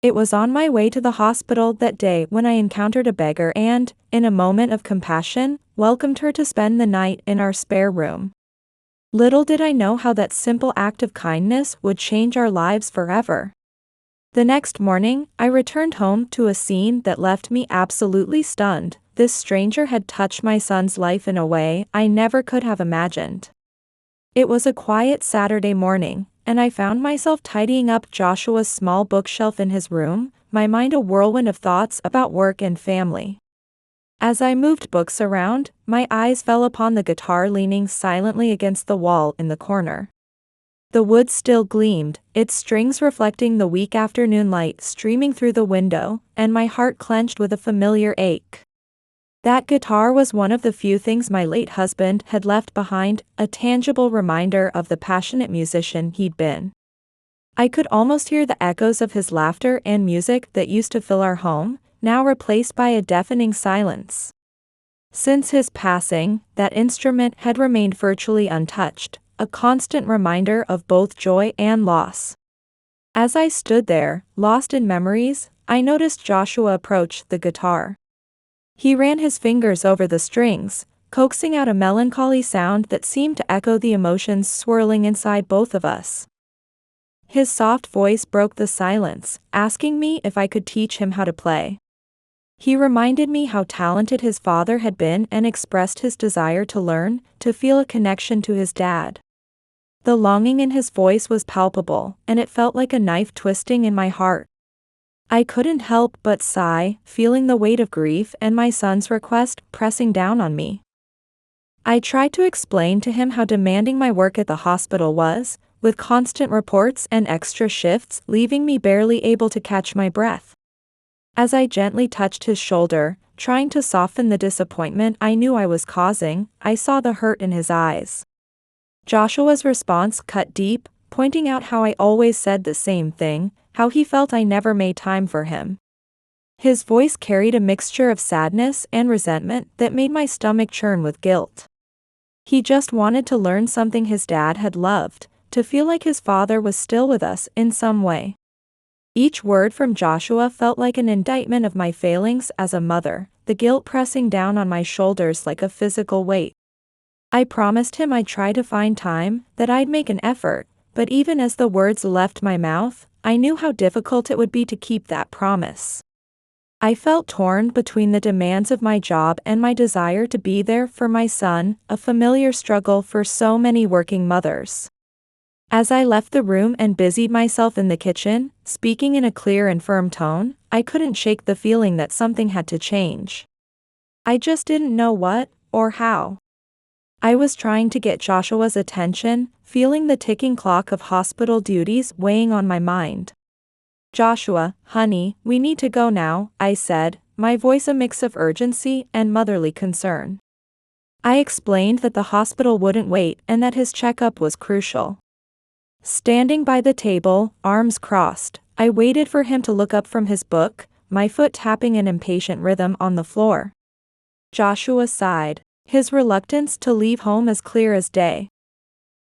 It was on my way to the hospital that day when I encountered a beggar and, in a moment of compassion, welcomed her to spend the night in our spare room. Little did I know how that simple act of kindness would change our lives forever. The next morning, I returned home to a scene that left me absolutely stunned. This stranger had touched my son's life in a way I never could have imagined. It was a quiet Saturday morning, and I found myself tidying up Joshua's small bookshelf in his room, my mind a whirlwind of thoughts about work and family. As I moved books around, my eyes fell upon the guitar leaning silently against the wall in the corner. The wood still gleamed, its strings reflecting the weak afternoon light streaming through the window, and my heart clenched with a familiar ache. That guitar was one of the few things my late husband had left behind, a tangible reminder of the passionate musician he'd been. I could almost hear the echoes of his laughter and music that used to fill our home, now replaced by a deafening silence. Since his passing, that instrument had remained virtually untouched, a constant reminder of both joy and loss. As I stood there, lost in memories, I noticed Joshua approach the guitar. He ran his fingers over the strings, coaxing out a melancholy sound that seemed to echo the emotions swirling inside both of us. His soft voice broke the silence, asking me if I could teach him how to play. He reminded me how talented his father had been and expressed his desire to learn, to feel a connection to his dad. The longing in his voice was palpable, and it felt like a knife twisting in my heart. I couldn't help but sigh, feeling the weight of grief and my son's request pressing down on me. I tried to explain to him how demanding my work at the hospital was, with constant reports and extra shifts leaving me barely able to catch my breath. As I gently touched his shoulder, trying to soften the disappointment I knew I was causing, I saw the hurt in his eyes. Joshua's response cut deep, pointing out how I always said the same thing, how he felt I never made time for him. His voice carried a mixture of sadness and resentment that made my stomach churn with guilt. He just wanted to learn something his dad had loved, to feel like his father was still with us in some way. Each word from Joshua felt like an indictment of my failings as a mother, the guilt pressing down on my shoulders like a physical weight. I promised him I'd try to find time, that I'd make an effort, but even as the words left my mouth, I knew how difficult it would be to keep that promise. I felt torn between the demands of my job and my desire to be there for my son, a familiar struggle for so many working mothers. As I left the room and busied myself in the kitchen, speaking in a clear and firm tone, I couldn't shake the feeling that something had to change. I just didn't know what, or how. I was trying to get Joshua's attention, feeling the ticking clock of hospital duties weighing on my mind. "Joshua, honey, we need to go now," I said, my voice a mix of urgency and motherly concern. I explained that the hospital wouldn't wait and that his checkup was crucial. Standing by the table, arms crossed, I waited for him to look up from his book, my foot tapping an impatient rhythm on the floor. Joshua sighed, his reluctance to leave home as clear as day.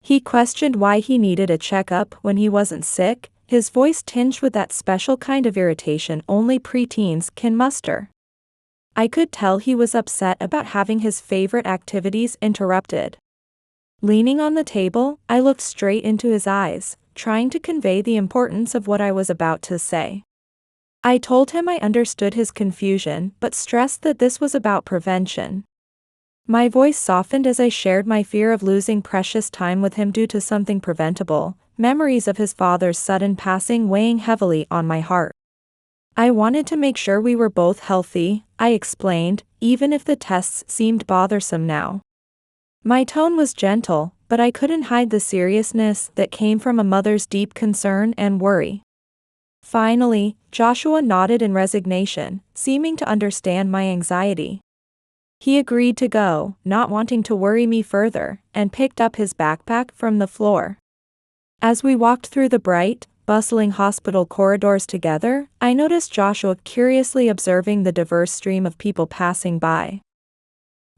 He questioned why he needed a checkup when he wasn't sick, his voice tinged with that special kind of irritation only preteens can muster. I could tell he was upset about having his favorite activities interrupted. Leaning on the table, I looked straight into his eyes, trying to convey the importance of what I was about to say. I told him I understood his confusion but stressed that this was about prevention. My voice softened as I shared my fear of losing precious time with him due to something preventable, memories of his father's sudden passing weighing heavily on my heart. I wanted to make sure we were both healthy, I explained, even if the tests seemed bothersome now. My tone was gentle, but I couldn't hide the seriousness that came from a mother's deep concern and worry. Finally, Joshua nodded in resignation, seeming to understand my anxiety. He agreed to go, not wanting to worry me further, and picked up his backpack from the floor. As we walked through the bright, bustling hospital corridors together, I noticed Joshua curiously observing the diverse stream of people passing by.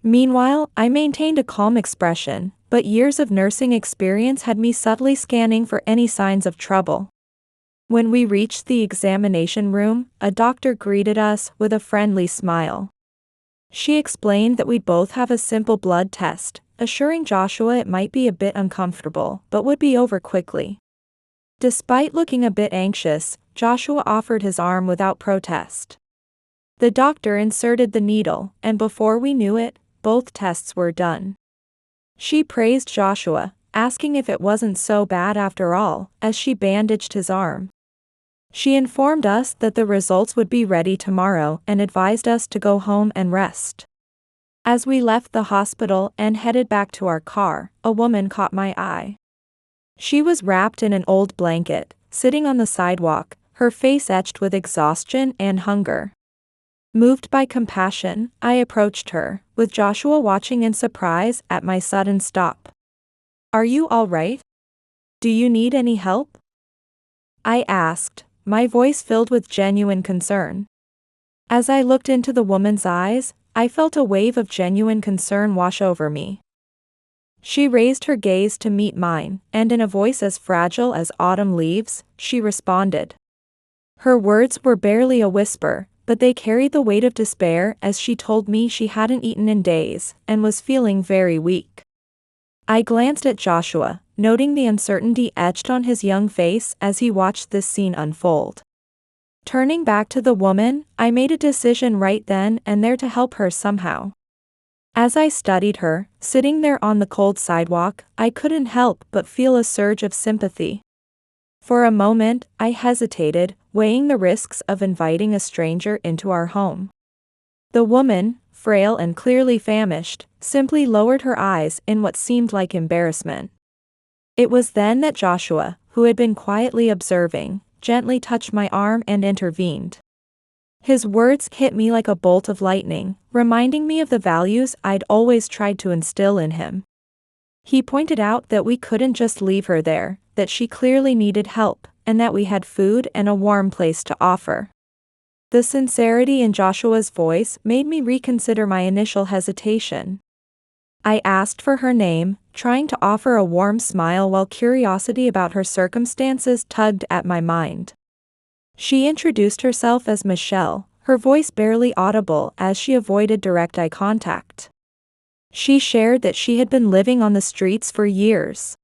Meanwhile, I maintained a calm expression, but years of nursing experience had me subtly scanning for any signs of trouble. When we reached the examination room, a doctor greeted us with a friendly smile. She explained that we'd both have a simple blood test, assuring Joshua it might be a bit uncomfortable, but would be over quickly. Despite looking a bit anxious, Joshua offered his arm without protest. The doctor inserted the needle, and before we knew it, both tests were done. She praised Joshua, asking if it wasn't so bad after all, as she bandaged his arm. She informed us that the results would be ready tomorrow and advised us to go home and rest. As we left the hospital and headed back to our car, a woman caught my eye. She was wrapped in an old blanket, sitting on the sidewalk, her face etched with exhaustion and hunger. Moved by compassion, I approached her, with Joshua watching in surprise at my sudden stop. "Are you all right? Do you need any help?" I asked, my voice filled with genuine concern. As I looked into the woman's eyes, I felt a wave of genuine concern wash over me. She raised her gaze to meet mine, and in a voice as fragile as autumn leaves, she responded. Her words were barely a whisper, but they carried the weight of despair as she told me she hadn't eaten in days and was feeling very weak. I glanced at Joshua, noting the uncertainty etched on his young face as he watched this scene unfold. Turning back to the woman, I made a decision right then and there to help her somehow. As I studied her, sitting there on the cold sidewalk, I couldn't help but feel a surge of sympathy. For a moment, I hesitated, weighing the risks of inviting a stranger into our home. The woman, frail and clearly famished, simply lowered her eyes in what seemed like embarrassment. It was then that Joshua, who had been quietly observing, gently touched my arm and intervened. His words hit me like a bolt of lightning, reminding me of the values I'd always tried to instill in him. He pointed out that we couldn't just leave her there, that she clearly needed help, and that we had food and a warm place to offer. The sincerity in Joshua's voice made me reconsider my initial hesitation. I asked for her name, trying to offer a warm smile while curiosity about her circumstances tugged at my mind. She introduced herself as Michelle, her voice barely audible as she avoided direct eye contact. She shared that she had been living on the streets for years.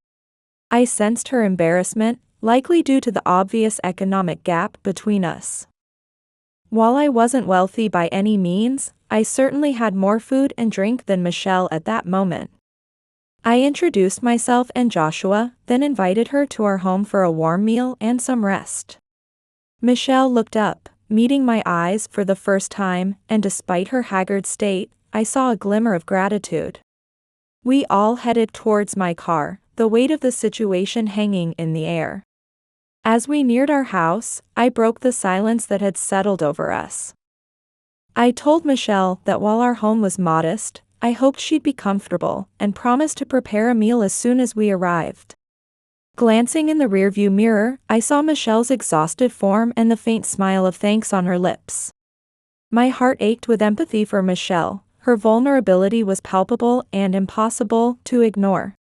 I sensed her embarrassment, likely due to the obvious economic gap between us. While I wasn't wealthy by any means, I certainly had more food and drink than Michelle at that moment. I introduced myself and Joshua, then invited her to our home for a warm meal and some rest. Michelle looked up, meeting my eyes for the first time, and despite her haggard state, I saw a glimmer of gratitude. We all headed towards my car, the weight of the situation hanging in the air. As we neared our house, I broke the silence that had settled over us. I told Michelle that while our home was modest, I hoped she'd be comfortable, and promised to prepare a meal as soon as we arrived. Glancing in the rearview mirror, I saw Michelle's exhausted form and the faint smile of thanks on her lips. My heart ached with empathy for Michelle. Her vulnerability was palpable and impossible to ignore.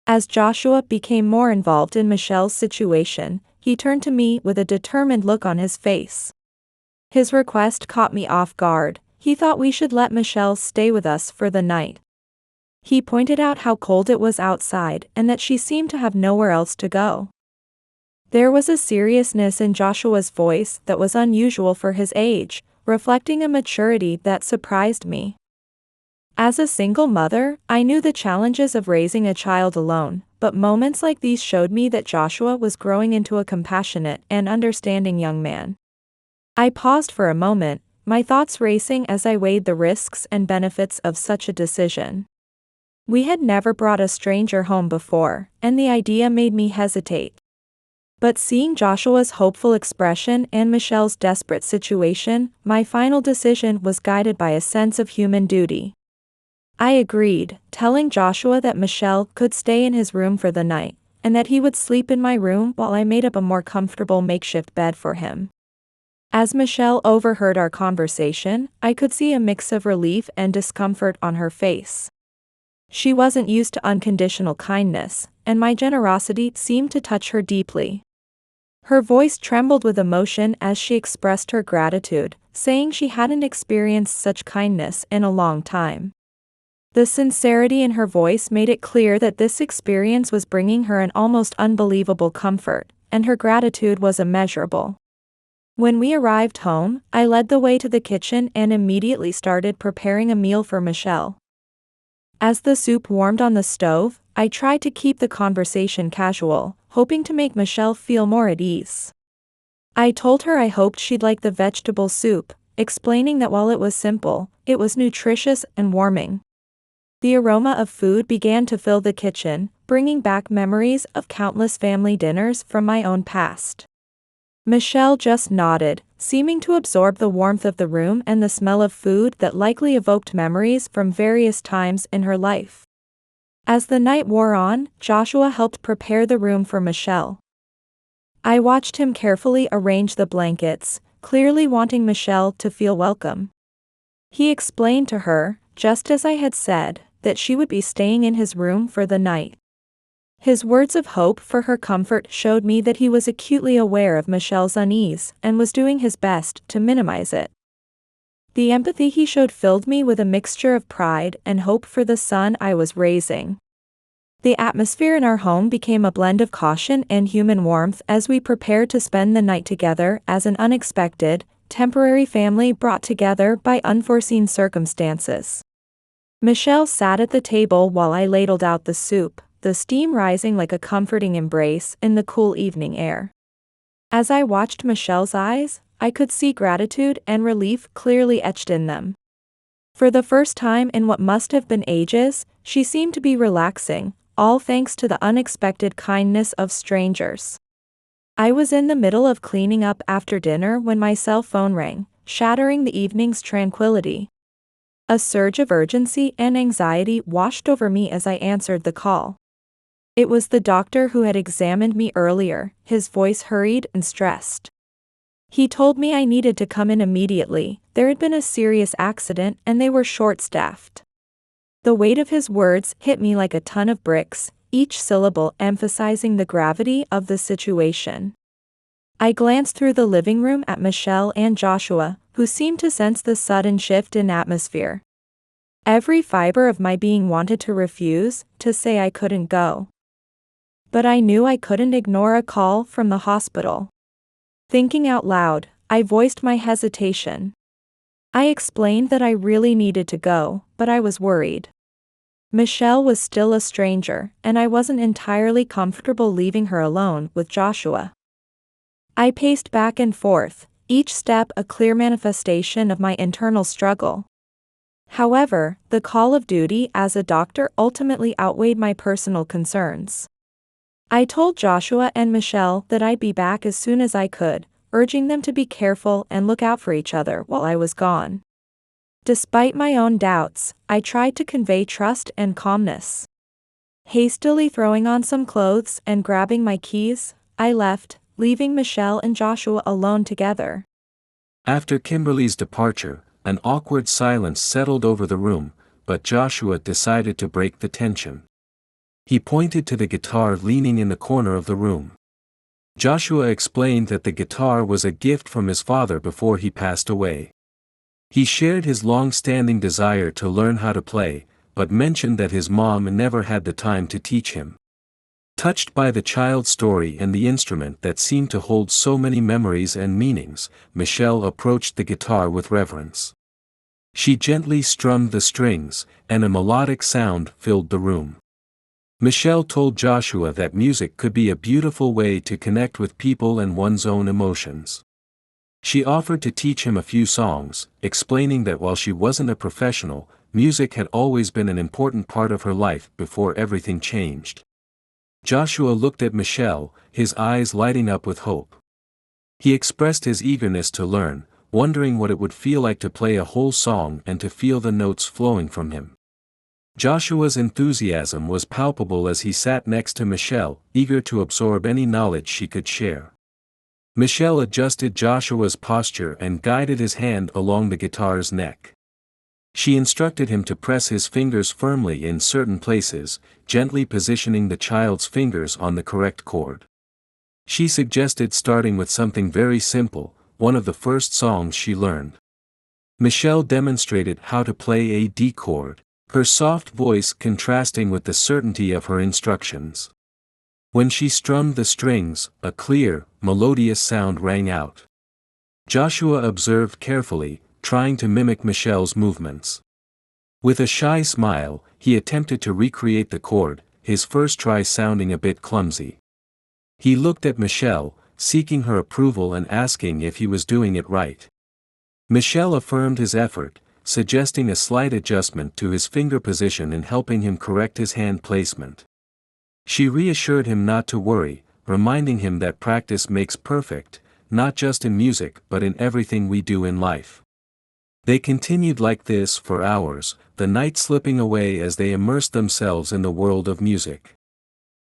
As Joshua became more involved in Michelle's situation, he turned to me with a determined look on his face. His request caught me off guard. He thought we should let Michelle stay with us for the night. He pointed out how cold it was outside and that she seemed to have nowhere else to go. There was a seriousness in Joshua's voice that was unusual for his age, reflecting a maturity that surprised me. As a single mother, I knew the challenges of raising a child alone, but moments like these showed me that Joshua was growing into a compassionate and understanding young man. I paused for a moment, my thoughts racing as I weighed the risks and benefits of such a decision. We had never brought a stranger home before, and the idea made me hesitate. But seeing Joshua's hopeful expression and Michelle's desperate situation, my final decision was guided by a sense of human duty. I agreed, telling Joshua that Michelle could stay in his room for the night, and that he would sleep in my room while I made up a more comfortable makeshift bed for him. As Michelle overheard our conversation, I could see a mix of relief and discomfort on her face. She wasn't used to unconditional kindness, and my generosity seemed to touch her deeply. Her voice trembled with emotion as she expressed her gratitude, saying she hadn't experienced such kindness in a long time. The sincerity in her voice made it clear that this experience was bringing her an almost unbelievable comfort, and her gratitude was immeasurable. When we arrived home, I led the way to the kitchen and immediately started preparing a meal for Michelle. As the soup warmed on the stove, I tried to keep the conversation casual, hoping to make Michelle feel more at ease. I told her I hoped she'd like the vegetable soup, explaining that while it was simple, it was nutritious and warming. The aroma of food began to fill the kitchen, bringing back memories of countless family dinners from my own past. Michelle just nodded, seeming to absorb the warmth of the room and the smell of food that likely evoked memories from various times in her life. As the night wore on, Joshua helped prepare the room for Michelle. I watched him carefully arrange the blankets, clearly wanting Michelle to feel welcome. He explained to her, just as I had said, that she would be staying in his room for the night. His words of hope for her comfort showed me that he was acutely aware of Michelle's unease and was doing his best to minimize it. The empathy he showed filled me with a mixture of pride and hope for the son I was raising. The atmosphere in our home became a blend of caution and human warmth as we prepared to spend the night together as an unexpected, temporary family brought together by unforeseen circumstances. Michelle sat at the table while I ladled out the soup, the steam rising like a comforting embrace in the cool evening air. As I watched Michelle's eyes, I could see gratitude and relief clearly etched in them. For the first time in what must have been ages, she seemed to be relaxing, all thanks to the unexpected kindness of strangers. I was in the middle of cleaning up after dinner when my cell phone rang, shattering the evening's tranquility. A surge of urgency and anxiety washed over me as I answered the call. It was the doctor who had examined me earlier, his voice hurried and stressed. He told me I needed to come in immediately. There had been a serious accident and they were short-staffed. The weight of his words hit me like a ton of bricks, each syllable emphasizing the gravity of the situation. I glanced through the living room at Michelle and Joshua, who seemed to sense the sudden shift in atmosphere. Every fiber of my being wanted to refuse, to say I couldn't go. But I knew I couldn't ignore a call from the hospital. Thinking out loud, I voiced my hesitation. I explained that I really needed to go, but I was worried. Michelle was still a stranger, and I wasn't entirely comfortable leaving her alone with Joshua. I paced back and forth, each step a clear manifestation of my internal struggle. However, the call of duty as a doctor ultimately outweighed my personal concerns. I told Joshua and Michelle that I'd be back as soon as I could, urging them to be careful and look out for each other while I was gone. Despite my own doubts, I tried to convey trust and calmness. Hastily throwing on some clothes and grabbing my keys, I left, leaving Michelle and Joshua alone together. After Kimberly's departure, an awkward silence settled over the room, but Joshua decided to break the tension. He pointed to the guitar leaning in the corner of the room. Joshua explained that the guitar was a gift from his father before he passed away. He shared his long-standing desire to learn how to play, but mentioned that his mom never had the time to teach him. Touched by the child's story and the instrument that seemed to hold so many memories and meanings, Michelle approached the guitar with reverence. She gently strummed the strings, and a melodic sound filled the room. Michelle told Joshua that music could be a beautiful way to connect with people and one's own emotions. She offered to teach him a few songs, explaining that while she wasn't a professional, music had always been an important part of her life before everything changed. Joshua looked at Michelle, his eyes lighting up with hope. He expressed his eagerness to learn, wondering what it would feel like to play a whole song and to feel the notes flowing from him. Joshua's enthusiasm was palpable as he sat next to Michelle, eager to absorb any knowledge she could share. Michelle adjusted Joshua's posture and guided his hand along the guitar's neck. She instructed him to press his fingers firmly in certain places, gently positioning the child's fingers on the correct chord. She suggested starting with something very simple, one of the first songs she learned. Michelle demonstrated how to play a D chord, her soft voice contrasting with the certainty of her instructions. When she strummed the strings, a clear, melodious sound rang out. Joshua observed carefully, trying to mimic Michelle's movements. With a shy smile, he attempted to recreate the chord, his first try sounding a bit clumsy. He looked at Michelle, seeking her approval and asking if he was doing it right. Michelle affirmed his effort, suggesting a slight adjustment to his finger position and helping him correct his hand placement. She reassured him not to worry, reminding him that practice makes perfect, not just in music but in everything we do in life. They continued like this for hours, the night slipping away as they immersed themselves in the world of music.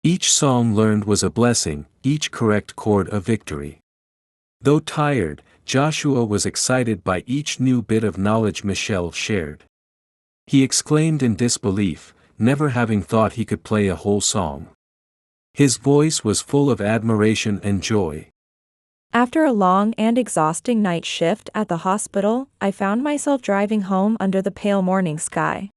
Each song learned was a blessing, each correct chord a victory. Though tired, Joshua was excited by each new bit of knowledge Michelle shared. He exclaimed in disbelief, never having thought he could play a whole song. His voice was full of admiration and joy. After a long and exhausting night shift at the hospital, I found myself driving home under the pale morning sky.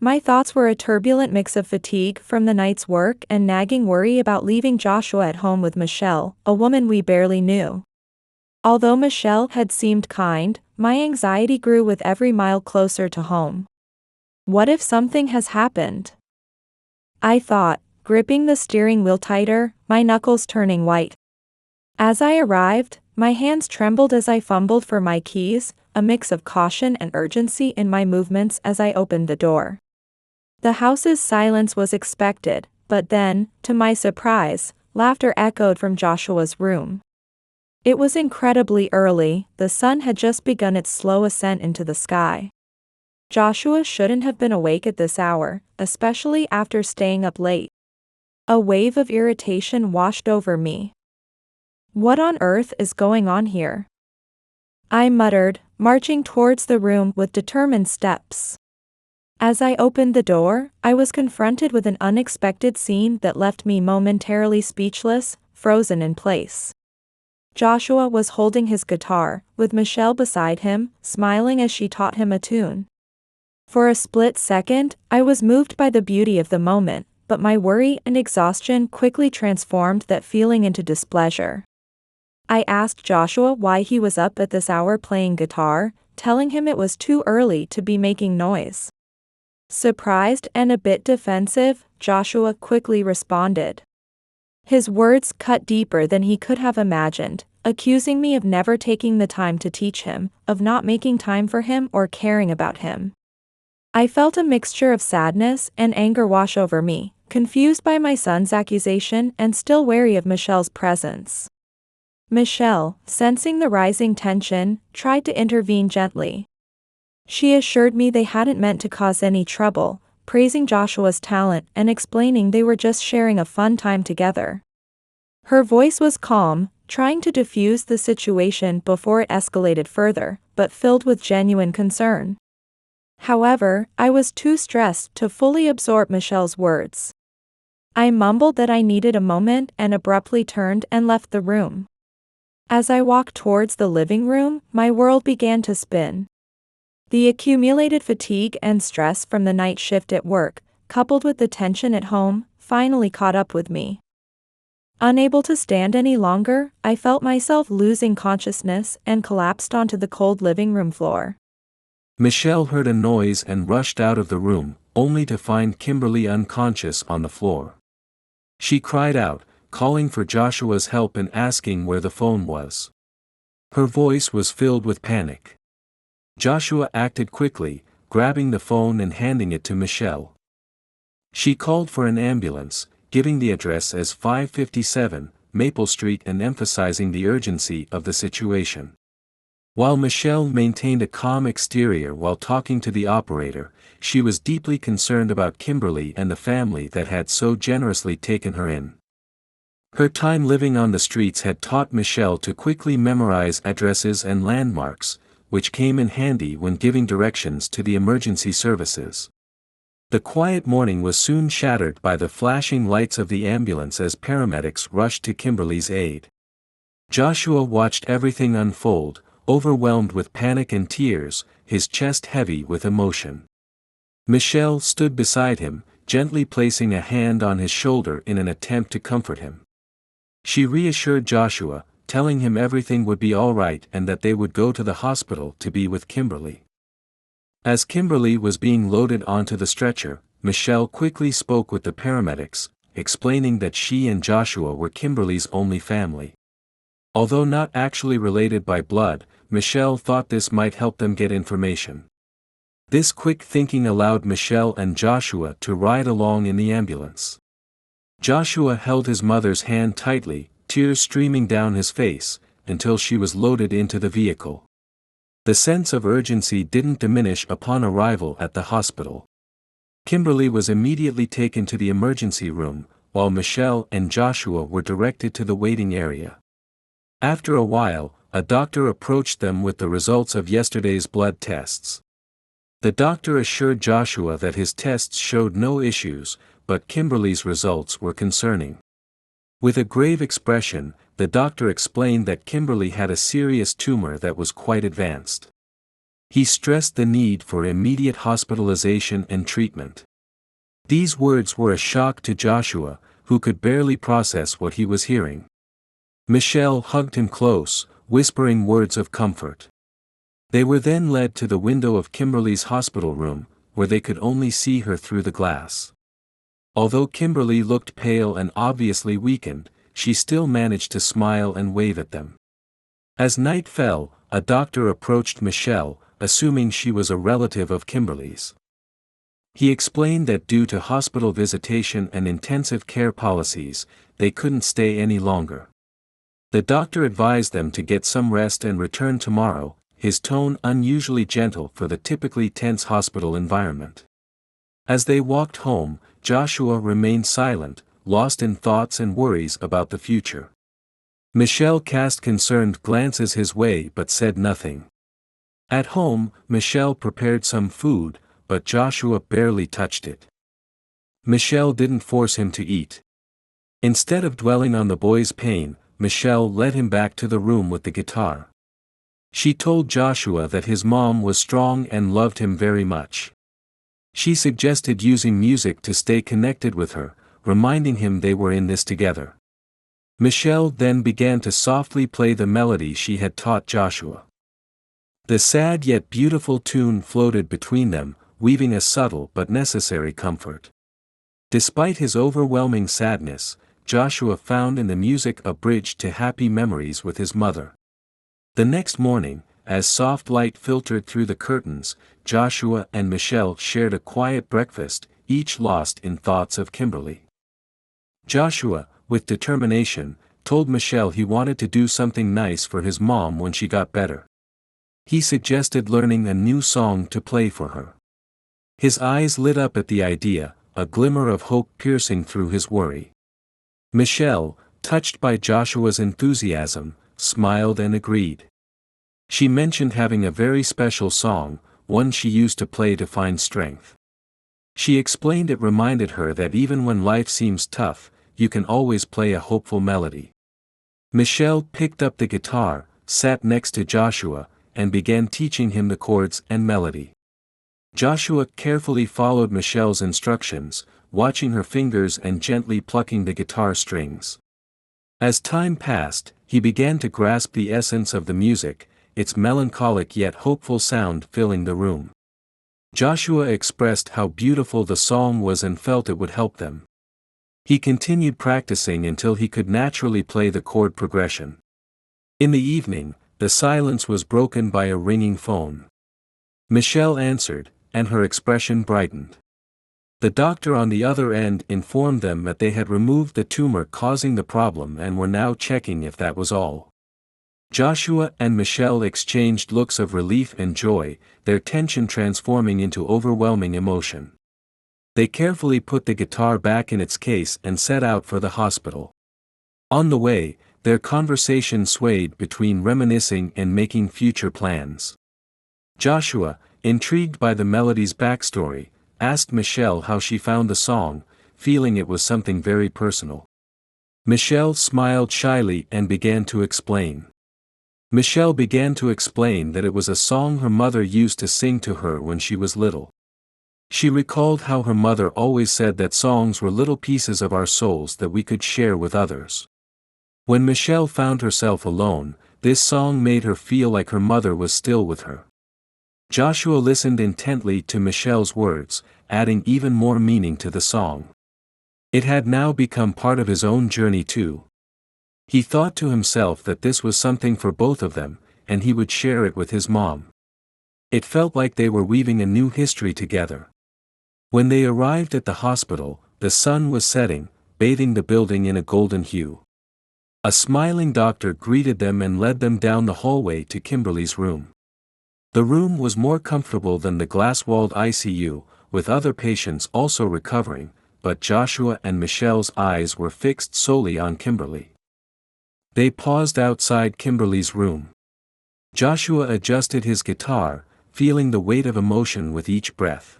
My thoughts were a turbulent mix of fatigue from the night's work and nagging worry about leaving Joshua at home with Michelle, a woman we barely knew. Although Michelle had seemed kind, my anxiety grew with every mile closer to home. What if something has happened? I thought, gripping the steering wheel tighter, my knuckles turning white. As I arrived, my hands trembled as I fumbled for my keys, a mix of caution and urgency in my movements as I opened the door. The house's silence was expected, but then, to my surprise, laughter echoed from Joshua's room. It was incredibly early, the sun had just begun its slow ascent into the sky. Joshua shouldn't have been awake at this hour, especially after staying up late. A wave of irritation washed over me. What on earth is going on here? I muttered, marching towards the room with determined steps. As I opened the door, I was confronted with an unexpected scene that left me momentarily speechless, frozen in place. Joshua was holding his guitar, with Michelle beside him, smiling as she taught him a tune. For a split second, I was moved by the beauty of the moment, but my worry and exhaustion quickly transformed that feeling into displeasure. I asked Joshua why he was up at this hour playing guitar, telling him it was too early to be making noise. Surprised and a bit defensive, Joshua quickly responded. His words cut deeper than he could have imagined, accusing me of never taking the time to teach him, of not making time for him or caring about him. I felt a mixture of sadness and anger wash over me, confused by my son's accusation and still wary of Michelle's presence. Michelle, sensing the rising tension, tried to intervene gently. She assured me they hadn't meant to cause any trouble, praising Joshua's talent and explaining they were just sharing a fun time together. Her voice was calm, trying to diffuse the situation before it escalated further, but filled with genuine concern. However, I was too stressed to fully absorb Michelle's words. I mumbled that I needed a moment and abruptly turned and left the room. As I walked towards the living room, my world began to spin. The accumulated fatigue and stress from the night shift at work, coupled with the tension at home, finally caught up with me. Unable to stand any longer, I felt myself losing consciousness and collapsed onto the cold living room floor. Michelle heard a noise and rushed out of the room, only to find Kimberly unconscious on the floor. She cried out, calling for Joshua's help and asking where the phone was. Her voice was filled with panic. Joshua acted quickly, grabbing the phone and handing it to Michelle. She called for an ambulance, giving the address as 557 Maple Street and emphasizing the urgency of the situation. While Michelle maintained a calm exterior while talking to the operator, she was deeply concerned about Kimberly and the family that had so generously taken her in. Her time living on the streets had taught Michelle to quickly memorize addresses and landmarks, which came in handy when giving directions to the emergency services. The quiet morning was soon shattered by the flashing lights of the ambulance as paramedics rushed to Kimberly's aid. Joshua watched everything unfold, overwhelmed with panic and tears, his chest heavy with emotion. Michelle stood beside him, gently placing a hand on his shoulder in an attempt to comfort him. She reassured Joshua, telling him everything would be all right and that they would go to the hospital to be with Kimberly. As Kimberly was being loaded onto the stretcher, Michelle quickly spoke with the paramedics, explaining that she and Joshua were Kimberly's only family. Although not actually related by blood, Michelle thought this might help them get information. This quick thinking allowed Michelle and Joshua to ride along in the ambulance. Joshua held his mother's hand tightly, tears streaming down his face, until she was loaded into the vehicle. The sense of urgency didn't diminish upon arrival at the hospital. Kimberly was immediately taken to the emergency room, while Michelle and Joshua were directed to the waiting area. After a while, a doctor approached them with the results of yesterday's blood tests. The doctor assured Joshua that his tests showed no issues, but Kimberly's results were concerning. With a grave expression, the doctor explained that Kimberly had a serious tumor that was quite advanced. He stressed the need for immediate hospitalization and treatment. These words were a shock to Joshua, who could barely process what he was hearing. Michelle hugged him close, whispering words of comfort. They were then led to the window of Kimberly's hospital room, where they could only see her through the glass. Although Kimberly looked pale and obviously weakened, she still managed to smile and wave at them. As night fell, a doctor approached Michelle, assuming she was a relative of Kimberly's. He explained that due to hospital visitation and intensive care policies, they couldn't stay any longer. The doctor advised them to get some rest and return tomorrow, his tone unusually gentle for the typically tense hospital environment. As they walked home, Joshua remained silent, lost in thoughts and worries about the future. Michelle cast concerned glances his way but said nothing. At home, Michelle prepared some food, but Joshua barely touched it. Michelle didn't force him to eat. Instead of dwelling on the boy's pain, Michelle led him back to the room with the guitar. She told Joshua that his mom was strong and loved him very much. She suggested using music to stay connected with her, reminding him they were in this together. Michelle then began to softly play the melody she had taught Joshua. The sad yet beautiful tune floated between them, weaving a subtle but necessary comfort. Despite his overwhelming sadness, Joshua found in the music a bridge to happy memories with his mother. The next morning, as soft light filtered through the curtains, Joshua and Michelle shared a quiet breakfast, each lost in thoughts of Kimberly. Joshua, with determination, told Michelle he wanted to do something nice for his mom when she got better. He suggested learning a new song to play for her. His eyes lit up at the idea, a glimmer of hope piercing through his worry. Michelle, touched by Joshua's enthusiasm, smiled and agreed. She mentioned having a very special song, one she used to play to find strength. She explained it reminded her that even when life seems tough, you can always play a hopeful melody. Michelle picked up the guitar, sat next to Joshua, and began teaching him the chords and melody. Joshua carefully followed Michelle's instructions, watching her fingers and gently plucking the guitar strings. As time passed, he began to grasp the essence of the music, its melancholic yet hopeful sound filling the room. Joshua expressed how beautiful the song was and felt it would help them. He continued practicing until he could naturally play the chord progression. In the evening, the silence was broken by a ringing phone. Michelle answered, and her expression brightened. The doctor on the other end informed them that they had removed the tumor causing the problem and were now checking if that was all. Joshua and Michelle exchanged looks of relief and joy, their tension transforming into overwhelming emotion. They carefully put the guitar back in its case and set out for the hospital. On the way, their conversation swayed between reminiscing and making future plans. Joshua, intrigued by the melody's backstory, asked Michelle how she found the song, feeling it was something very personal. Michelle smiled shyly and began to explain. Michelle began to explain that it was a song her mother used to sing to her when she was little. She recalled how her mother always said that songs were little pieces of our souls that we could share with others. When Michelle found herself alone, this song made her feel like her mother was still with her. Joshua listened intently to Michelle's words, adding even more meaning to the song. It had now become part of his own journey too. He thought to himself that this was something for both of them, and he would share it with his mom. It felt like they were weaving a new history together. When they arrived at the hospital, the sun was setting, bathing the building in a golden hue. A smiling doctor greeted them and led them down the hallway to Kimberly's room. The room was more comfortable than the glass-walled ICU, with other patients also recovering, but Joshua and Michelle's eyes were fixed solely on Kimberly. They paused outside Kimberly's room. Joshua adjusted his guitar, feeling the weight of emotion with each breath.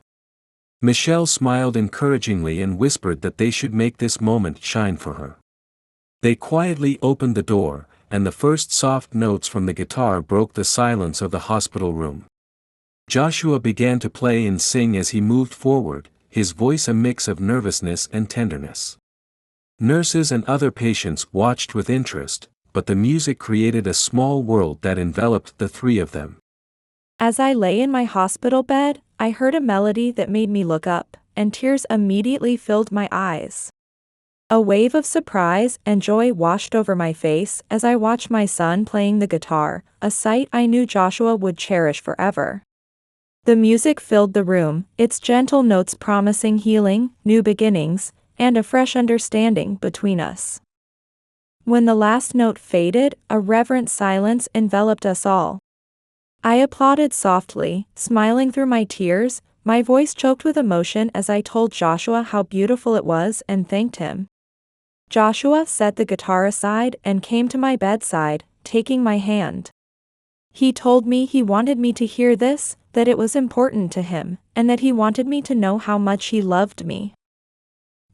Michelle smiled encouragingly and whispered that they should make this moment shine for her. They quietly opened the door, and the first soft notes from the guitar broke the silence of the hospital room. Joshua began to play and sing as he moved forward, his voice a mix of nervousness and tenderness. Nurses and other patients watched with interest, but the music created a small world that enveloped the three of them. As I lay in my hospital bed, I heard a melody that made me look up, and tears immediately filled my eyes. A wave of surprise and joy washed over my face as I watched my son playing the guitar, a sight I knew Joshua would cherish forever. The music filled the room, its gentle notes promising healing, new beginnings, and a fresh understanding between us. When the last note faded, a reverent silence enveloped us all. I applauded softly, smiling through my tears, my voice choked with emotion as I told Joshua how beautiful it was and thanked him. Joshua set the guitar aside and came to my bedside, taking my hand. He told me he wanted me to hear this, that it was important to him, and that he wanted me to know how much he loved me.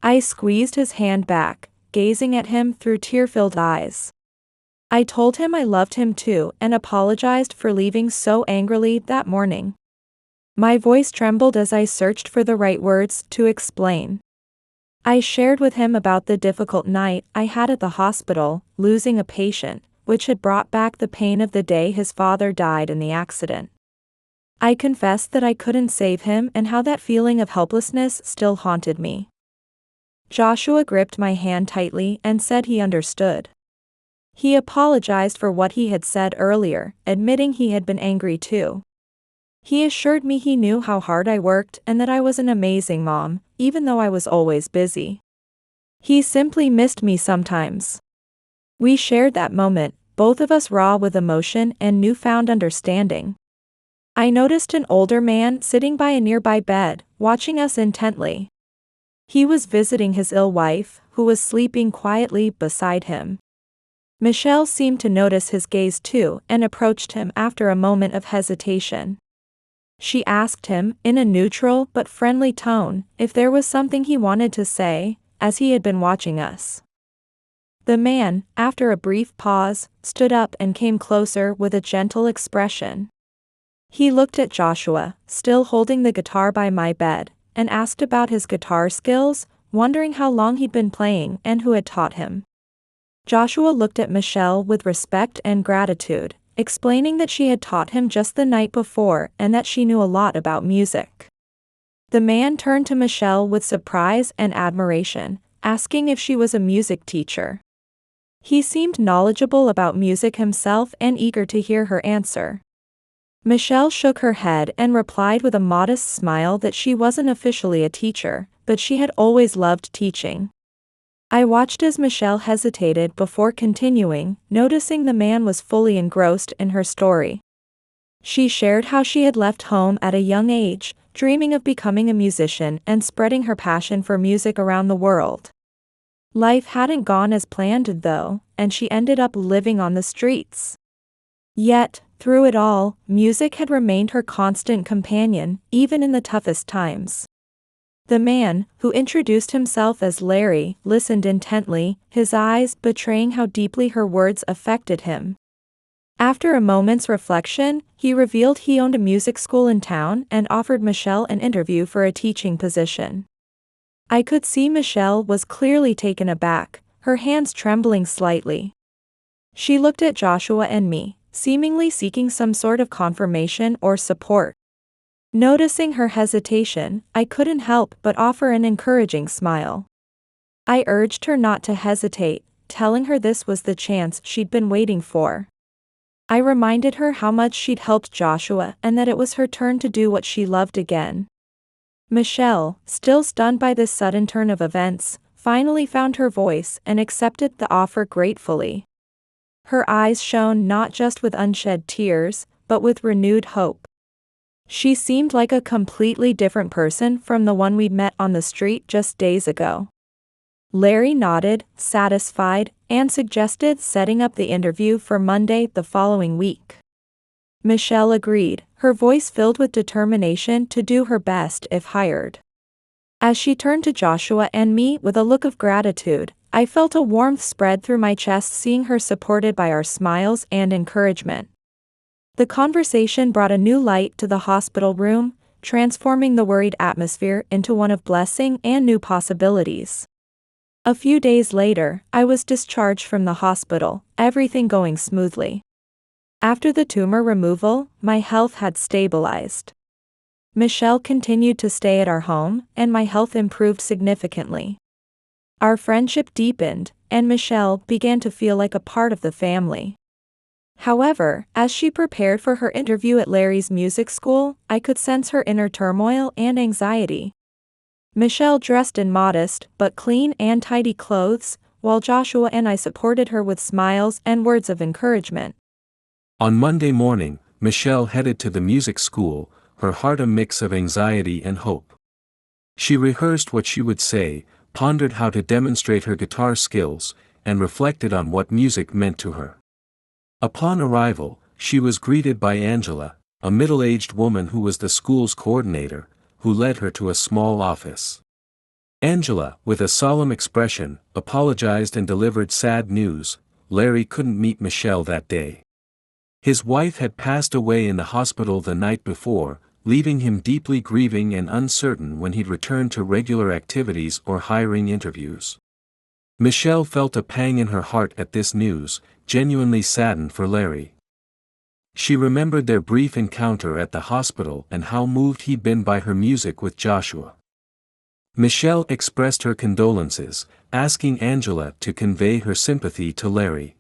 I squeezed his hand back, gazing at him through tear-filled eyes. I told him I loved him too and apologized for leaving so angrily that morning. My voice trembled as I searched for the right words to explain. I shared with him about the difficult night I had at the hospital, losing a patient, which had brought back the pain of the day his father died in the accident. I confessed that I couldn't save him and how that feeling of helplessness still haunted me. Joshua gripped my hand tightly and said he understood. He apologized for what he had said earlier, admitting he had been angry too. He assured me he knew how hard I worked and that I was an amazing mom, even though I was always busy. He simply missed me sometimes. We shared that moment, both of us raw with emotion and newfound understanding. I noticed an older man sitting by a nearby bed, watching us intently. He was visiting his ill wife, who was sleeping quietly beside him. Michelle seemed to notice his gaze too and approached him after a moment of hesitation. She asked him, in a neutral but friendly tone, if there was something he wanted to say, as he had been watching us. The man, after a brief pause, stood up and came closer with a gentle expression. He looked at Joshua, still holding the guitar by my bed, and asked about his guitar skills, wondering how long he'd been playing and who had taught him. Joshua looked at Michelle with respect and gratitude, explaining that she had taught him just the night before and that she knew a lot about music. The man turned to Michelle with surprise and admiration, asking if she was a music teacher. He seemed knowledgeable about music himself and eager to hear her answer. Michelle shook her head and replied with a modest smile that she wasn't officially a teacher, but she had always loved teaching. I watched as Michelle hesitated before continuing, noticing the man was fully engrossed in her story. She shared how she had left home at a young age, dreaming of becoming a musician and spreading her passion for music around the world. Life hadn't gone as planned though, and she ended up living on the streets. Yet, through it all, music had remained her constant companion, even in the toughest times. The man, who introduced himself as Larry, listened intently, his eyes betraying how deeply her words affected him. After a moment's reflection, he revealed he owned a music school in town and offered Michelle an interview for a teaching position. I could see Michelle was clearly taken aback, her hands trembling slightly. She looked at Joshua and me, seemingly seeking some sort of confirmation or support. Noticing her hesitation, I couldn't help but offer an encouraging smile. I urged her not to hesitate, telling her this was the chance she'd been waiting for. I reminded her how much she'd helped Joshua and that it was her turn to do what she loved again. Michelle, still stunned by this sudden turn of events, finally found her voice and accepted the offer gratefully. Her eyes shone not just with unshed tears, but with renewed hope. She seemed like a completely different person from the one we'd met on the street just days ago. Larry nodded, satisfied, and suggested setting up the interview for Monday the following week. Michelle agreed, her voice filled with determination to do her best if hired. As she turned to Joshua and me with a look of gratitude, I felt a warmth spread through my chest seeing her supported by our smiles and encouragement. The conversation brought a new light to the hospital room, transforming the worried atmosphere into one of blessing and new possibilities. A few days later, I was discharged from the hospital, everything going smoothly. After the tumor removal, my health had stabilized. Michelle continued to stay at our home, and my health improved significantly. Our friendship deepened, and Michelle began to feel like a part of the family. However, as she prepared for her interview at Larry's music school, I could sense her inner turmoil and anxiety. Michelle dressed in modest but clean and tidy clothes, while Joshua and I supported her with smiles and words of encouragement. On Monday morning, Michelle headed to the music school, her heart a mix of anxiety and hope. She rehearsed what she would say, pondered how to demonstrate her guitar skills, and reflected on what music meant to her. Upon arrival, she was greeted by Angela, a middle-aged woman who was the school's coordinator, who led her to a small office. Angela, with a solemn expression, apologized and delivered sad news: Larry couldn't meet Michelle that day. His wife had passed away in the hospital the night before, leaving him deeply grieving and uncertain when he'd return to regular activities or hiring interviews. Michelle felt a pang in her heart at this news, genuinely saddened for Larry. She remembered their brief encounter at the hospital and how moved he'd been by her music with Joshua. Michelle expressed her condolences, asking Angela to convey her sympathy to Larry.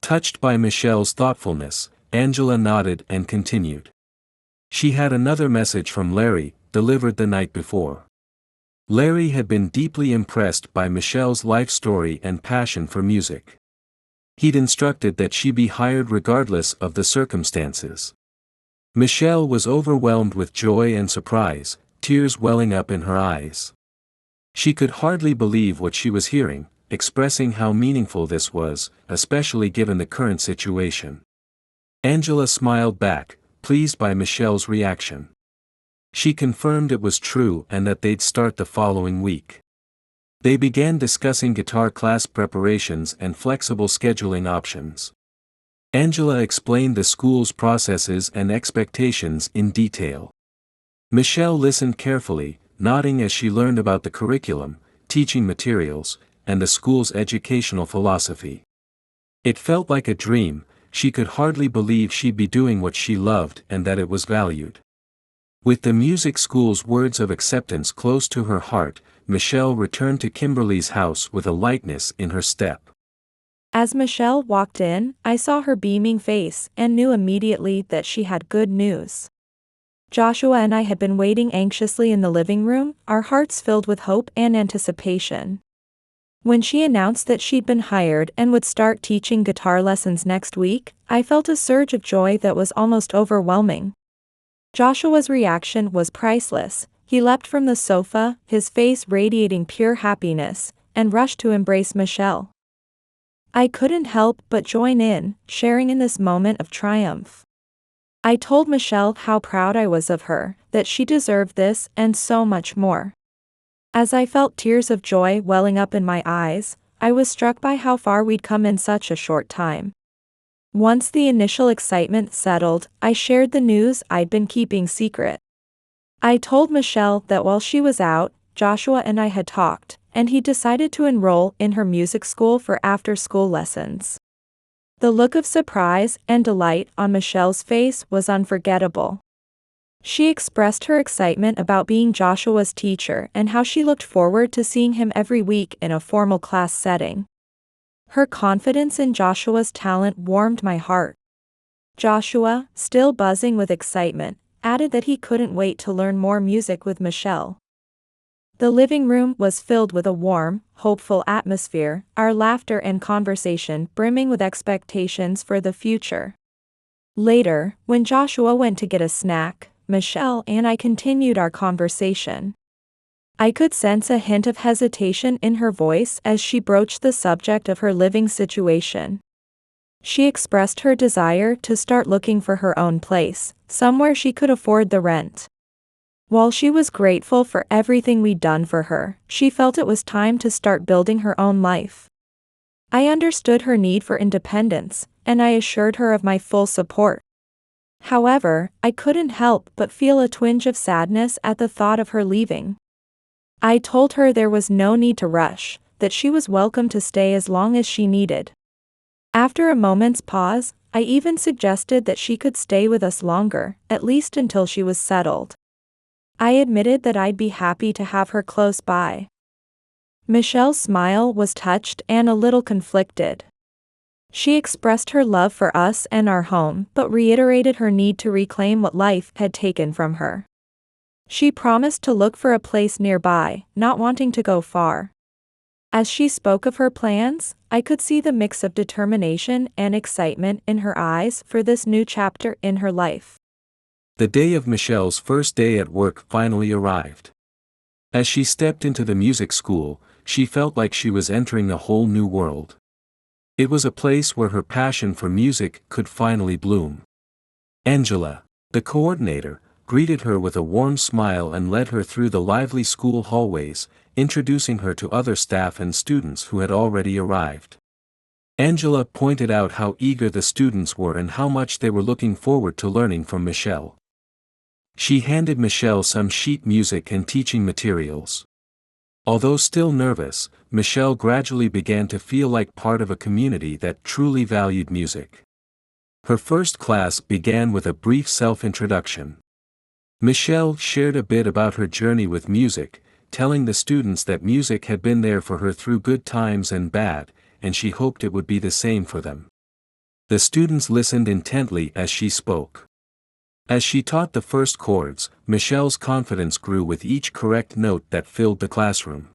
Touched by Michelle's thoughtfulness, Angela nodded and continued. She had another message from Larry, delivered the night before. Larry had been deeply impressed by Michelle's life story and passion for music. He'd instructed that she be hired regardless of the circumstances. Michelle was overwhelmed with joy and surprise, tears welling up in her eyes. She could hardly believe what she was hearing, expressing how meaningful this was, especially given the current situation. Angela smiled back, pleased by Michelle's reaction. She confirmed it was true and that they'd start the following week. They began discussing guitar class preparations and flexible scheduling options. Angela explained the school's processes and expectations in detail. Michelle listened carefully, nodding as she learned about the curriculum, teaching materials, and the school's educational philosophy. It felt like a dream. She could hardly believe she'd be doing what she loved and that it was valued. With the music school's words of acceptance close to her heart, Michelle returned to Kimberly's house with a lightness in her step. As Michelle walked in, I saw her beaming face and knew immediately that she had good news. Joshua and I had been waiting anxiously in the living room, our hearts filled with hope and anticipation. When she announced that she'd been hired and would start teaching guitar lessons next week, I felt a surge of joy that was almost overwhelming. Joshua's reaction was priceless. He leapt from the sofa, his face radiating pure happiness, and rushed to embrace Michelle. I couldn't help but join in, sharing in this moment of triumph. I told Michelle how proud I was of her, that she deserved this and so much more. As I felt tears of joy welling up in my eyes, I was struck by how far we'd come in such a short time. Once the initial excitement settled, I shared the news I'd been keeping secret. I told Michelle that while she was out, Joshua and I had talked, and he decided to enroll in her music school for after-school lessons. The look of surprise and delight on Michelle's face was unforgettable. She expressed her excitement about being Joshua's teacher and how she looked forward to seeing him every week in a formal class setting. Her confidence in Joshua's talent warmed my heart. Joshua, still buzzing with excitement, added that he couldn't wait to learn more music with Michelle. The living room was filled with a warm, hopeful atmosphere, our laughter and conversation brimming with expectations for the future. Later, when Joshua went to get a snack, Michelle and I continued our conversation. I could sense a hint of hesitation in her voice as she broached the subject of her living situation. She expressed her desire to start looking for her own place, somewhere she could afford the rent. While she was grateful for everything we'd done for her, she felt it was time to start building her own life. I understood her need for independence, and I assured her of my full support. However, I couldn't help but feel a twinge of sadness at the thought of her leaving. I told her there was no need to rush, that she was welcome to stay as long as she needed. After a moment's pause, I even suggested that she could stay with us longer, at least until she was settled. I admitted that I'd be happy to have her close by. Michelle's smile was touched and a little conflicted. She expressed her love for us and our home, but reiterated her need to reclaim what life had taken from her. She promised to look for a place nearby, not wanting to go far. As she spoke of her plans, I could see the mix of determination and excitement in her eyes for this new chapter in her life. The day of Michelle's first day at work finally arrived. As she stepped into the music school, she felt like she was entering a whole new world. It was a place where her passion for music could finally bloom. Angela, the coordinator, greeted her with a warm smile and led her through the lively school hallways, introducing her to other staff and students who had already arrived. Angela pointed out how eager the students were and how much they were looking forward to learning from Michelle. She handed Michelle some sheet music and teaching materials. Although still nervous, Michelle gradually began to feel like part of a community that truly valued music. Her first class began with a brief self-introduction. Michelle shared a bit about her journey with music, telling the students that music had been there for her through good times and bad, and she hoped it would be the same for them. The students listened intently as she spoke. As she taught the first chords, Michelle's confidence grew with each correct note that filled the classroom.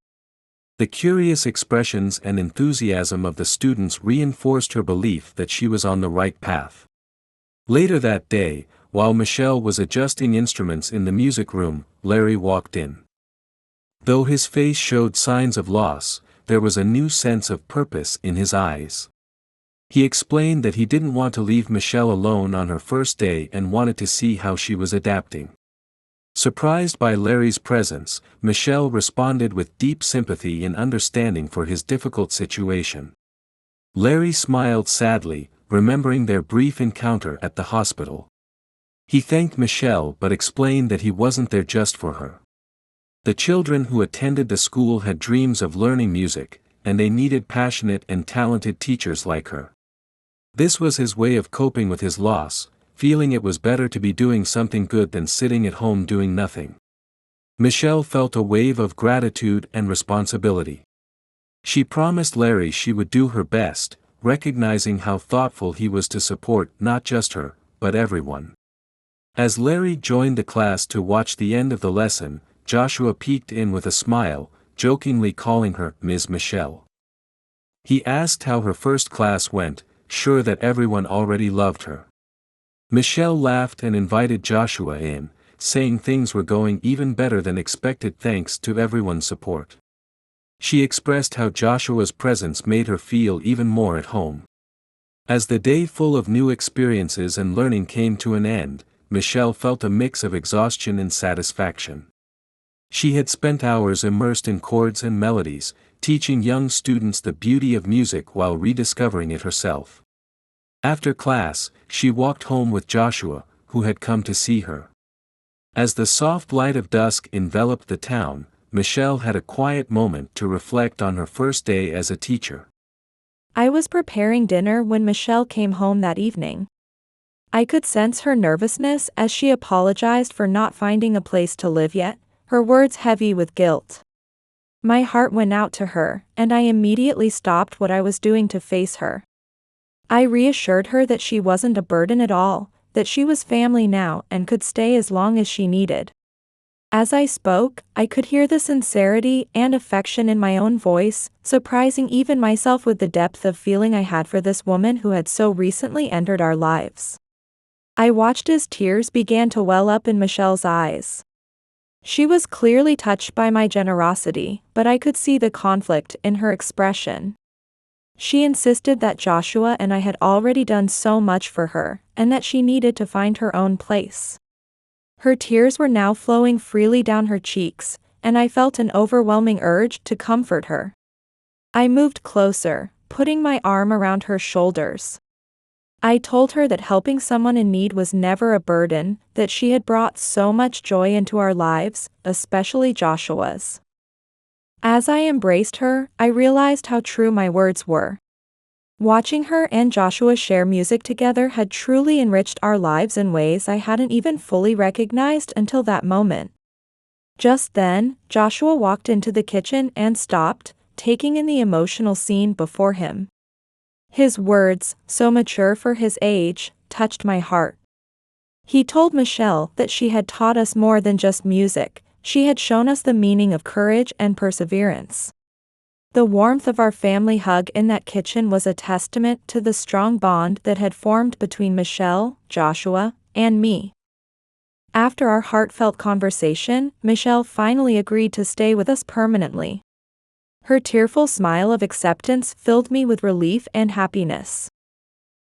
The curious expressions and enthusiasm of the students reinforced her belief that she was on the right path. Later that day, while Michelle was adjusting instruments in the music room, Larry walked in. Though his face showed signs of loss, there was a new sense of purpose in his eyes. He explained that he didn't want to leave Michelle alone on her first day and wanted to see how she was adapting. Surprised by Larry's presence, Michelle responded with deep sympathy and understanding for his difficult situation. Larry smiled sadly, remembering their brief encounter at the hospital. He thanked Michelle but explained that he wasn't there just for her. The children who attended the school had dreams of learning music, and they needed passionate and talented teachers like her. This was his way of coping with his loss, feeling it was better to be doing something good than sitting at home doing nothing. Michelle felt a wave of gratitude and responsibility. She promised Larry she would do her best, recognizing how thoughtful he was to support not just her, but everyone. As Larry joined the class to watch the end of the lesson, Joshua peeked in with a smile, jokingly calling her Ms. Michelle. He asked how her first class went, sure that everyone already loved her. Michelle laughed and invited Joshua in, saying things were going even better than expected thanks to everyone's support. She expressed how Joshua's presence made her feel even more at home. As the day full of new experiences and learning came to an end, Michelle felt a mix of exhaustion and satisfaction. She had spent hours immersed in chords and melodies, teaching young students the beauty of music while rediscovering it herself. After class, she walked home with Joshua, who had come to see her. As the soft light of dusk enveloped the town, Michelle had a quiet moment to reflect on her first day as a teacher. I was preparing dinner when Michelle came home that evening. I could sense her nervousness as she apologized for not finding a place to live yet, her words heavy with guilt. My heart went out to her, and I immediately stopped what I was doing to face her. I reassured her that she wasn't a burden at all, that she was family now and could stay as long as she needed. As I spoke, I could hear the sincerity and affection in my own voice, surprising even myself with the depth of feeling I had for this woman who had so recently entered our lives. I watched as tears began to well up in Michelle's eyes. She was clearly touched by my generosity, but I could see the conflict in her expression. She insisted that Joshua and I had already done so much for her, and that she needed to find her own place. Her tears were now flowing freely down her cheeks, and I felt an overwhelming urge to comfort her. I moved closer, putting my arm around her shoulders. I told her that helping someone in need was never a burden, that she had brought so much joy into our lives, especially Joshua's. As I embraced her, I realized how true my words were. Watching her and Joshua share music together had truly enriched our lives in ways I hadn't even fully recognized until that moment. Just then, Joshua walked into the kitchen and stopped, taking in the emotional scene before him. His words, so mature for his age, touched my heart. He told Michelle that she had taught us more than just music, she had shown us the meaning of courage and perseverance. The warmth of our family hug in that kitchen was a testament to the strong bond that had formed between Michelle, Joshua, and me. After our heartfelt conversation, Michelle finally agreed to stay with us permanently. Her tearful smile of acceptance filled me with relief and happiness.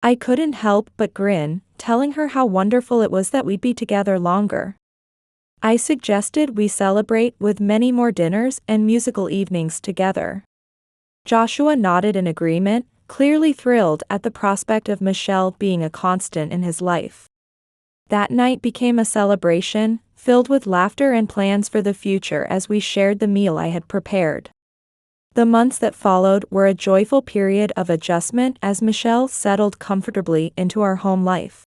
I couldn't help but grin, telling her how wonderful it was that we'd be together longer. I suggested we celebrate with many more dinners and musical evenings together. Joshua nodded in agreement, clearly thrilled at the prospect of Michelle being a constant in his life. That night became a celebration, filled with laughter and plans for the future as we shared the meal I had prepared. The months that followed were a joyful period of adjustment as Michelle settled comfortably into our home life.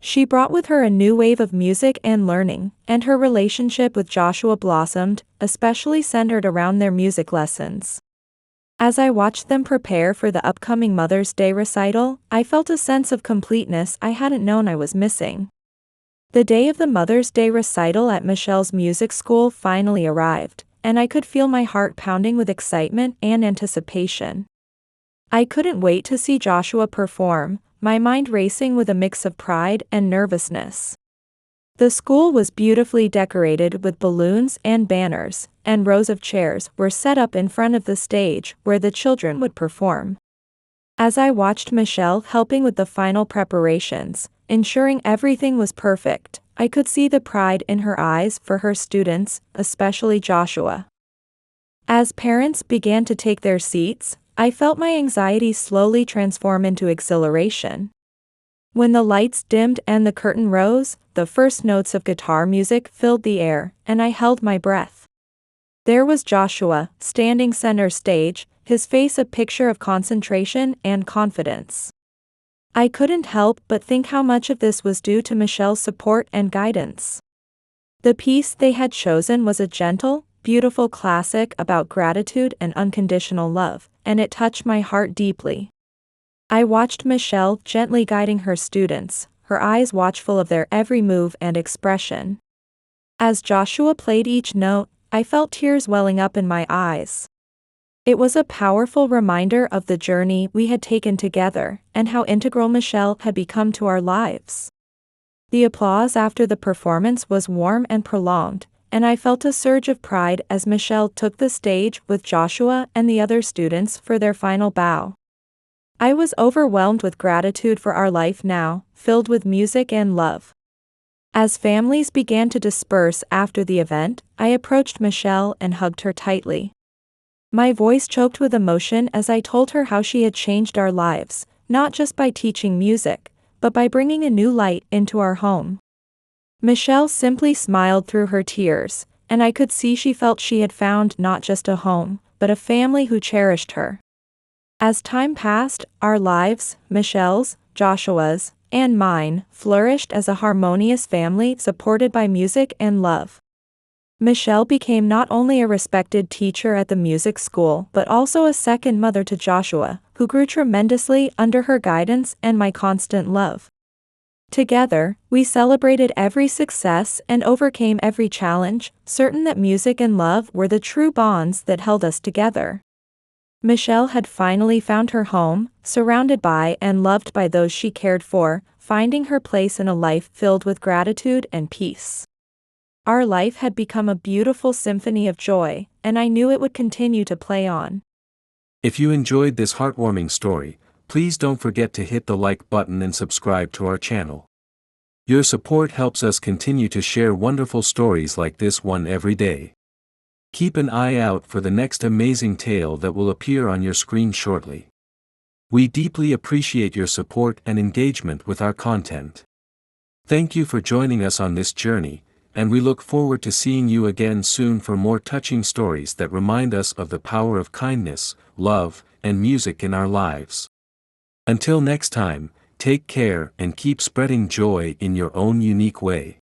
She brought with her a new wave of music and learning, and her relationship with Joshua blossomed, especially centered around their music lessons. As I watched them prepare for the upcoming Mother's Day recital, I felt a sense of completeness I hadn't known I was missing. The day of the Mother's Day recital at Michelle's music school finally arrived, and I could feel my heart pounding with excitement and anticipation. I couldn't wait to see Joshua perform, my mind racing with a mix of pride and nervousness. The school was beautifully decorated with balloons and banners, and rows of chairs were set up in front of the stage where the children would perform. As I watched Michelle helping with the final preparations, ensuring everything was perfect, I could see the pride in her eyes for her students, especially Joshua. As parents began to take their seats, I felt my anxiety slowly transform into exhilaration. When the lights dimmed and the curtain rose, the first notes of guitar music filled the air, and I held my breath. There was Joshua, standing center stage, his face a picture of concentration and confidence. I couldn't help but think how much of this was due to Michelle's support and guidance. The piece they had chosen was a gentle, beautiful classic about gratitude and unconditional love, and it touched my heart deeply. I watched Michelle gently guiding her students, her eyes watchful of their every move and expression. As Joshua played each note, I felt tears welling up in my eyes. It was a powerful reminder of the journey we had taken together, and how integral Michelle had become to our lives. The applause after the performance was warm and prolonged, and I felt a surge of pride as Michelle took the stage with Joshua and the other students for their final bow. I was overwhelmed with gratitude for our life now, filled with music and love. As families began to disperse after the event, I approached Michelle and hugged her tightly. My voice choked with emotion as I told her how she had changed our lives, not just by teaching music, but by bringing a new light into our home. Michelle simply smiled through her tears, and I could see she felt she had found not just a home, but a family who cherished her. As time passed, our lives, Michelle's, Joshua's, and mine, flourished as a harmonious family supported by music and love. Michelle became not only a respected teacher at the music school but also a second mother to Joshua, who grew tremendously under her guidance and my constant love. Together, we celebrated every success and overcame every challenge, certain that music and love were the true bonds that held us together. Michelle had finally found her home, surrounded by and loved by those she cared for, finding her place in a life filled with gratitude and peace. Our life had become a beautiful symphony of joy, and I knew it would continue to play on. If you enjoyed this heartwarming story, please don't forget to hit the like button and subscribe to our channel. Your support helps us continue to share wonderful stories like this one every day. Keep an eye out for the next amazing tale that will appear on your screen shortly. We deeply appreciate your support and engagement with our content. Thank you for joining us on this journey, and we look forward to seeing you again soon for more touching stories that remind us of the power of kindness, love, and music in our lives. Until next time, take care and keep spreading joy in your own unique way.